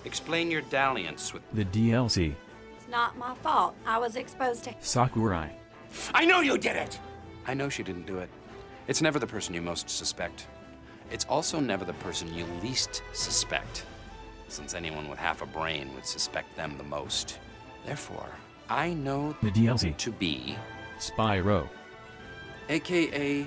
Explain your dalliance with The DLC. It's not my fault. I was exposed to... Sakurai. I know you did it! I know she didn't do it. It's never the person you most suspect. It's also never the person you least suspect, since anyone with half a brain would suspect them the most. Therefore, I know The DLC. to be, Spyro. aka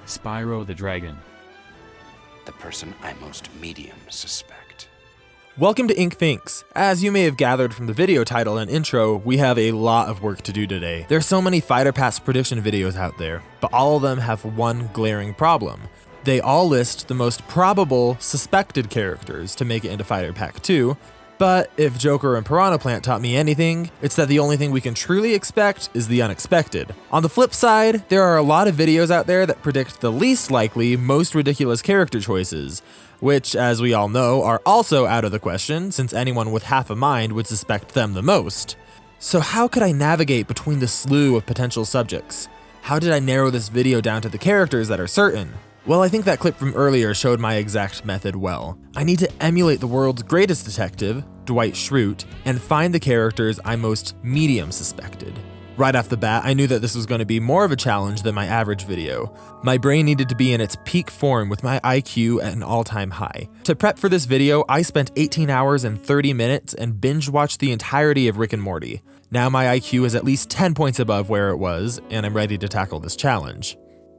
Spyro the Dragon. the person I most medium suspect. Welcome to InkThinks. As you may have gathered from the video title and intro, we have a lot of work to do today. There's so many Fighter Pass prediction videos out there, but all of them have one glaring problem. They all list the most probable suspected characters to make it into Fighter Pack 2, but if Joker and Piranha Plant taught me anything, it's that the only thing we can truly expect is the unexpected. On the flip side, there are a lot of videos out there that predict the least likely, most ridiculous character choices, which, as we all know, are also out of the question, since anyone with half a mind would suspect them the most. So how could I navigate between the slew of potential subjects? How did I narrow this video down to the characters that are certain? Well, I think that clip from earlier showed my exact method well. I need to emulate the world's greatest detective, Dwight Schrute, and find the characters I most medium suspected. Right off the bat, I knew that this was going to be more of a challenge than my average video. My brain needed to be in its peak form with my IQ at an all-time high. To prep for this video, I spent 18 hours and 30 minutes and binge-watched the entirety of Rick and Morty. Now my IQ is at least 10 points above where it was, and I'm ready to tackle this challenge.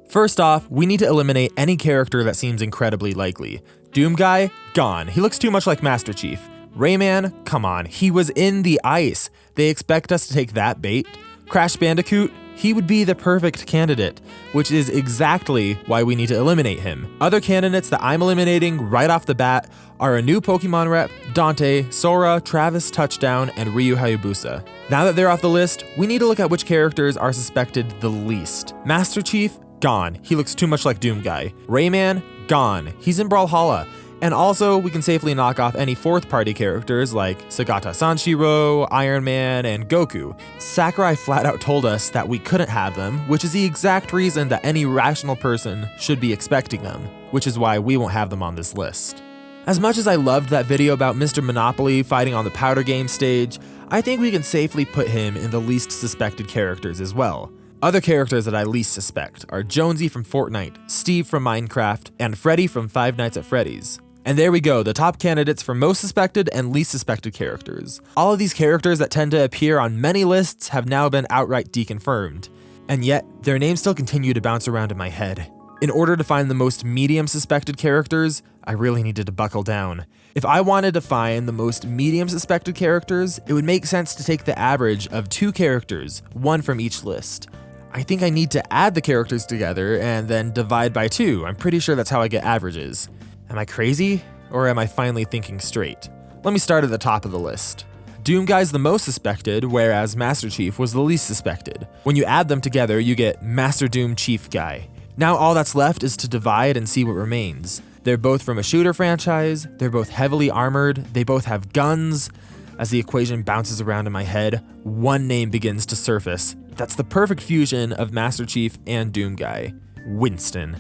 First off, we need to eliminate any character that seems incredibly likely. Doom Guy? Gone. He looks too much like Master Chief. Rayman? Come on, he was in the ice. They expect us to take that bait? Crash Bandicoot? He would be the perfect candidate, which is exactly why we need to eliminate him. Other candidates that I'm eliminating right off the bat are a new Pokemon rep, Dante, Sora, Travis Touchdown, and Ryu Hayabusa. Now that they're off the list, we need to look at which characters are suspected the least. Master Chief? Gone. He looks too much like Doom Guy. Rayman? Gone. He's in Brawlhalla. And also, we can safely knock off any fourth-party characters like Sagata Sanshiro, Iron Man, and Goku. Sakurai flat out told us that we couldn't have them, which is the exact reason that any rational person should be expecting them, which is why we won't have them on this list. As much as I loved that video about Mr. Monopoly fighting on the Powder Game stage, I think we can safely put him in the least suspected characters as well. Other characters that I least suspect are Jonesy from Fortnite, Steve from Minecraft, and Freddy from Five Nights at Freddy's. And there we go, the top candidates for most suspected and least suspected characters. All of these characters that tend to appear on many lists have now been outright deconfirmed, and yet their names still continue to bounce around in my head. In order to find the most medium suspected characters, I really needed to buckle down. If I wanted to find the most medium suspected characters, it would make sense to take the average of 2 characters, one from each list. I think I need to add the characters together and then divide by 2. I'm pretty sure that's how I get averages. Am I crazy? Or am I finally thinking straight? Let me start at the top of the list. Doom Guy's the most suspected, whereas Master Chief was the least suspected. When you add them together, you get Master Doom Chief Guy. Now all that's left is to divide and see what remains. They're both from a shooter franchise, they're both heavily armored, they both have guns. As the equation bounces around in my head, one name begins to surface. That's the perfect fusion of Master Chief and Doom Guy. Winston.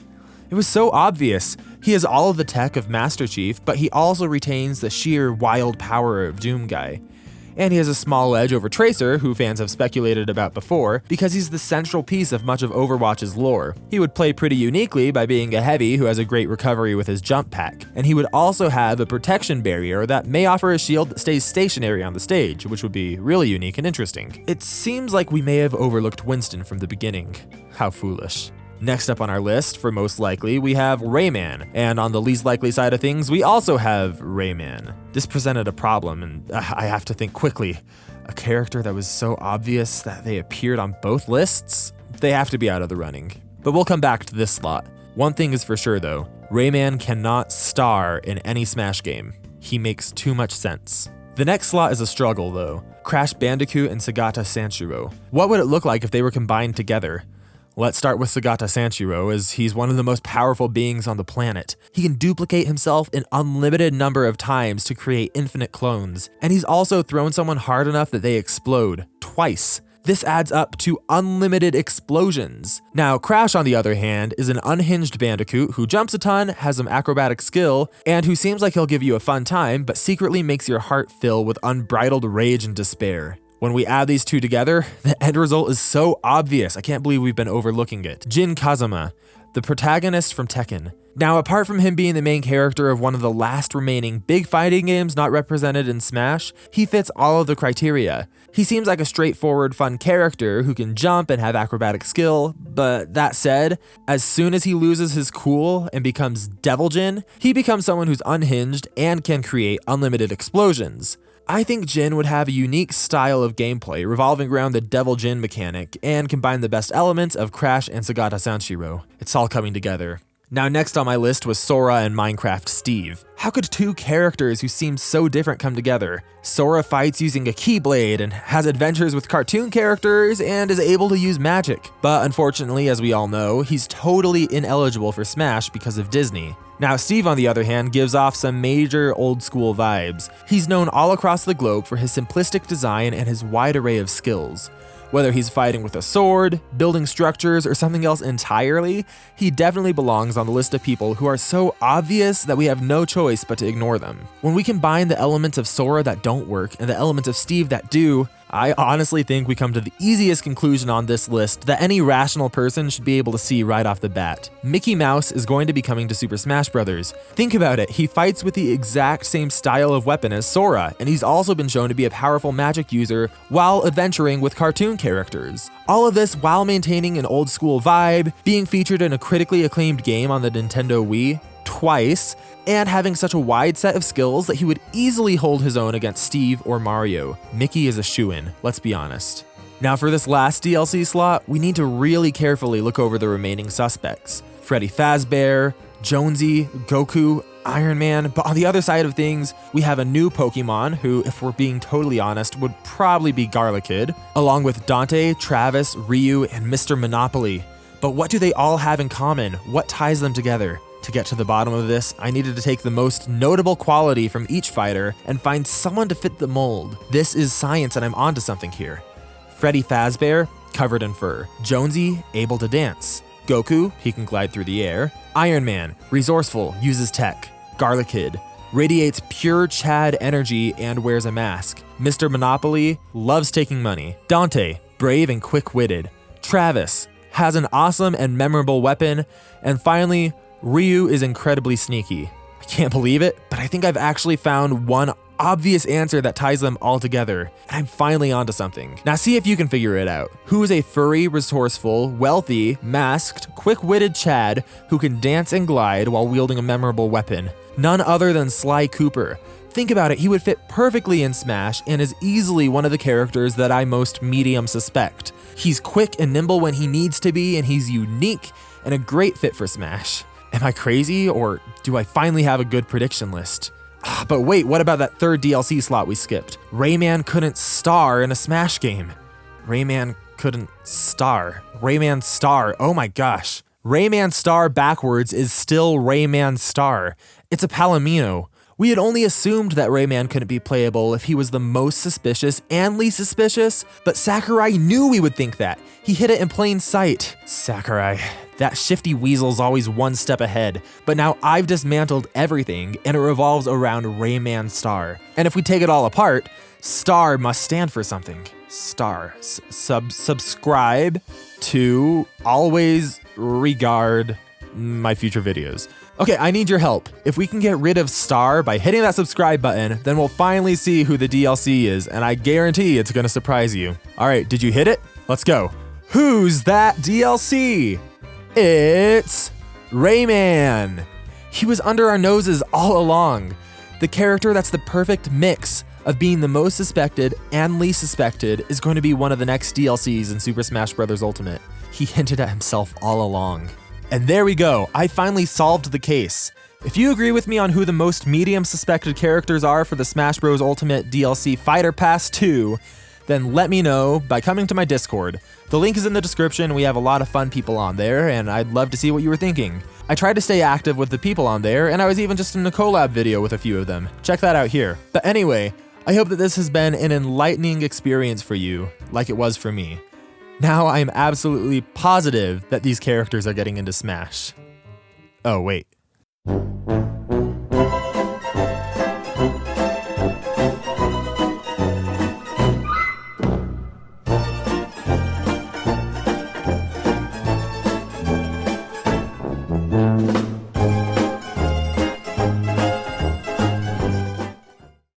It was so obvious. He has all of the tech of Master Chief, but he also retains the sheer wild power of Doom Guy. And he has a small edge over Tracer, who fans have speculated about before, because he's the central piece of much of Overwatch's lore. He would play pretty uniquely by being a heavy who has a great recovery with his jump pack, and he would also have a protection barrier that may offer a shield that stays stationary on the stage, which would be really unique and interesting. It seems like we may have overlooked Winston from the beginning. How foolish. Next up on our list, for most likely, we have Rayman, and on the least likely side of things, we also have Rayman. This presented a problem, and I have to think quickly. A character that was so obvious that they appeared on both lists? They have to be out of the running. But we'll come back to this slot. One thing is for sure though, Rayman cannot star in any Smash game. He makes too much sense. The next slot is a struggle though. Crash Bandicoot and Sagata Sanshiro. What would it look like if they were combined together? Let's start with Sagata Sanshiro, as he's one of the most powerful beings on the planet. He can duplicate himself an unlimited number of times to create infinite clones, and he's also thrown someone hard enough that they explode, twice. This adds up to unlimited explosions. Now, Crash, on the other hand, is an unhinged bandicoot who jumps a ton, has some acrobatic skill, and who seems like he'll give you a fun time, but secretly makes your heart fill with unbridled rage and despair. When we add these two together, the end result is so obvious. I can't believe we've been overlooking it. Jin Kazama, the protagonist from Tekken. Now, apart from him being the main character of one of the last remaining big fighting games not represented in Smash, he fits all of the criteria. He seems like a straightforward, fun character who can jump and have acrobatic skill, but that said, as soon as he loses his cool and becomes Devil Jin, he becomes someone who's unhinged and can create unlimited explosions. I think Jin would have a unique style of gameplay revolving around the Devil Jin mechanic and combine the best elements of Crash and Sagata Sanshiro. It's all coming together. Now, next on my list was Sora and Minecraft Steve. How could two characters who seem so different come together? Sora fights using a Keyblade and has adventures with cartoon characters and is able to use magic. But unfortunately, as we all know, he's totally ineligible for Smash because of Disney. Now, Steve, on the other hand, gives off some major old school vibes. He's known all across the globe for his simplistic design and his wide array of skills. Whether he's fighting with a sword, building structures, or something else entirely, he definitely belongs on the list of people who are so obvious that we have no choice but to ignore them. When we combine the elements of Sora that don't work and the elements of Steve that do, I honestly think we come to the easiest conclusion on this list that any rational person should be able to see right off the bat. Mickey Mouse is going to be coming to Super Smash Bros. Think about it, he fights with the exact same style of weapon as Sora, and he's also been shown to be a powerful magic user while adventuring with cartoon characters. All of this while maintaining an old school vibe, being featured in a critically acclaimed game on the Nintendo Wii twice, and having such a wide set of skills that he would easily hold his own against Steve or Mario. Mickey is a shoo-in, let's be honest. Now for this last DLC slot, we need to really carefully look over the remaining suspects. Freddy Fazbear, Jonesy, Goku, Iron Man, but on the other side of things, we have a new Pokemon who, if we're being totally honest, would probably be Garlickid, along with Dante, Travis, Ryu, and Mr. Monopoly. But what do they all have in common? What ties them together? To get to the bottom of this, I needed to take the most notable quality from each fighter and find someone to fit the mold. This is science and I'm onto something here. Freddy Fazbear, covered in fur. Jonesy, able to dance. Goku, he can glide through the air. Iron Man, resourceful, uses tech. Garlickid, radiates pure Chad energy and wears a mask. Mr. Monopoly, loves taking money. Dante, brave and quick-witted. Travis, has an awesome and memorable weapon. And finally, Ryu is incredibly sneaky. I can't believe it, but I think I've actually found one obvious answer that ties them all together, and I'm finally onto something. Now see if you can figure it out. Who is a furry, resourceful, wealthy, masked, quick-witted Chad who can dance and glide while wielding a memorable weapon? None other than Sly Cooper. Think about it, he would fit perfectly in Smash and is easily one of the characters that I most medium suspect. He's quick and nimble when he needs to be, and he's unique and a great fit for Smash. Am I crazy, or do I finally have a good prediction list? But wait, what about that third DLC slot we skipped? Rayman couldn't star in a Smash game. Rayman couldn't star. Rayman Star, oh my gosh. Rayman Star backwards is still Rayman Star. It's a Palomino. We had only assumed that Rayman couldn't be playable if he was the most suspicious and least suspicious, but Sakurai knew we would think that. He hid it in plain sight. Sakurai, that shifty weasel's always one step ahead, but now I've dismantled everything and it revolves around Rayman Star. And if we take it all apart, Star must stand for something. Star. Subscribe to always regard my future videos. Okay, I need your help. If we can get rid of Star by hitting that subscribe button, then we'll finally see who the DLC is, and I guarantee it's gonna surprise you. All right, did you hit it? Let's go. Who's that DLC? It's Rayman. He was under our noses all along. The character that's the perfect mix of being the most suspected and least suspected is going to be one of the next DLCs in Super Smash Bros. Ultimate. He hinted at himself all along. And there we go, I finally solved the case. If you agree with me on who the most medium suspected characters are for the Smash Bros. Ultimate DLC Fighter Pass 2, then let me know by coming to my Discord. The link is in the description, we have a lot of fun people on there, and I'd love to see what you were thinking. I tried to stay active with the people on there, and I was even just in a collab video with a few of them. Check that out here. But anyway, I hope that this has been an enlightening experience for you, like it was for me. Now I am absolutely positive that these characters are getting into Smash. Oh, wait.